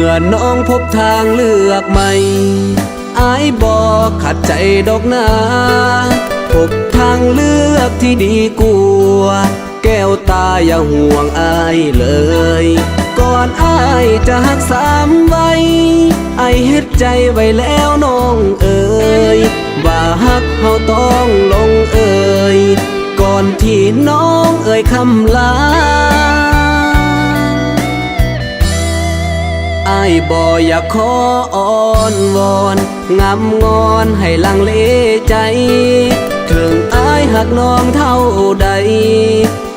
มื่อน้องพบทางเลือกใหม่อายบอกขัดใจดอกนาพบทางเลือกที่ดีกว่าแก้วตาอย่าห่วงอายเลยก่อนอายจะหักสามไว้อายเฮ็ดใจไว้แล้วน้องเอ๋ยว่าหักเฮาต้องลงเอ่ยก่อนที่น้องเอ่ยคำลาอายบ่อยากขออ้อนวอนงำงอนให้ลังเลใจถึงอายหักน้องเท่าใด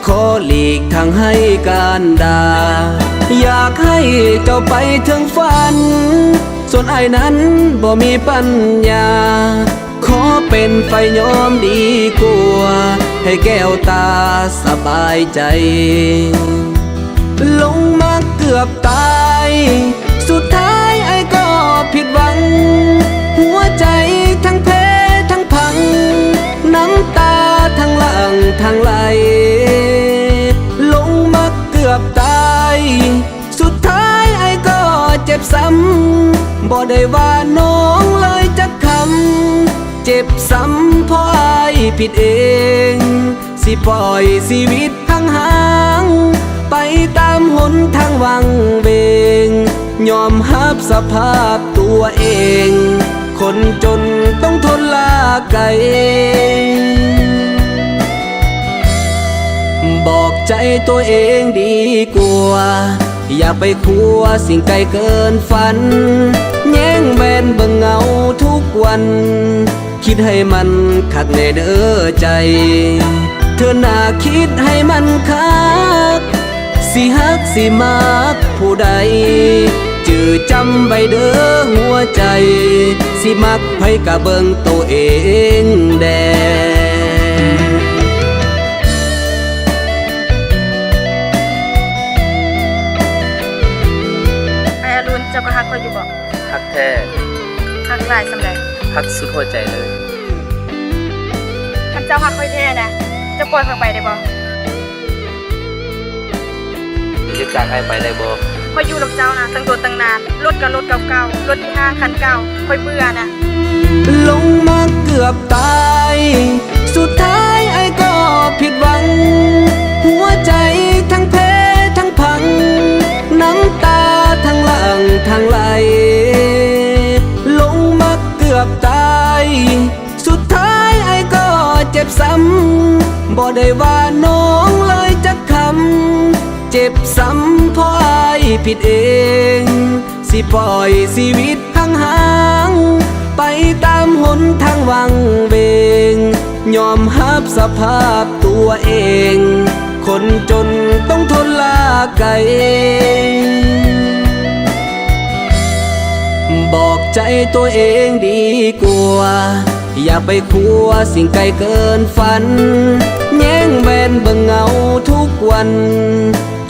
ขอหลีกทางให้การด่าอยากให้เจ้าไปถึงฝันส่วนอายนั้นบ่มีปัญญาขอเป็นไฟยอมดีกว่าให้แก้วตาสบายใจลงมาเกือบตายสุดท้ายไอ้ก็ผิดหวังหัวใจทั้งแพ้ทั้งพังน้ำตาทั้งหลังทั้งไหลลงมาเกือบตายสุดท้ายไอ้ก็เจ็บซ้ำบ่ได้ว่าน้องเลยจักคำเจ็บซ้ำเพราะไอ้ผิดเองสิปล่อยชีวิตห่างๆไปตามหนทางวังเวงยอมรับสภาพตัวเองคนจนต้องทนลาไกลบอกใจตัวเองดีกว่าอย่าไปคัวสิ่งไกลเกินฝันแย่งแมนเบิ่งเงาทุกวันคิดให้มันคักแน่เด้อใจเธอน่าคิดให้มันคักสิฮักสิมักผู้ใดจือจำไว้เด้อหัวใจสิมักไผกะเบิ่งตัวเองแดไอ้อรุณเจ้าก็ฮักเขาอยู่บ่ฮักแท้ ฮักหลายสำใดฮักสุดหัวใจเลย ท่านเจ้าฮักค่อยแท้นะจะปล่อยเขาไปได้บ่จะจากให้ไปได้บ่ค่อยอยู่กับเจ้านะตั้งโดนตั้งนานรถกับรถเก่าๆรถที่ห้าคันเก่าค่อยเบื่อนะลงมาเกือบตายสุดท้ายไอ้ก็ผิดหวังหัวใจทั้งแพ้ทั้งพังน้ำตาทั้งหลังทั้งไหลลงมาเกือบตายสุดท้ายไอ้ก็เจ็บซ้ำบ่ได้ว่าน้องเลยจักคำเจ็บซ้ำเพราะไอ้ผิดเองสิปล่อยชีวิตห่างๆไปตามหนทางวังเวงยอมรับสภาพตัวเองคนจนต้องทนลาไกลบอกใจตัวเองดีกว่าอย่าไปคัวสิ่งไกลเกินฝันแย่งแบนเบิ่งเงาทุกวัน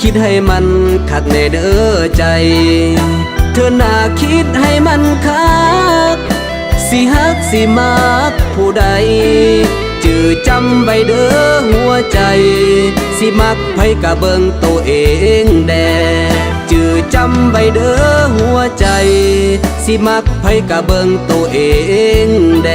คิดให้มันคักแน่เด้อใจเธอน่าคิดให้มันคักสิฮักสิมักผู้ใดจือจำไว้เด้อหัวใจสิมักไผกะเบิ่งตัวเองแดจือจำไว้เด้อหัวใจสิมักไผกะเบิ่งตัวเองแด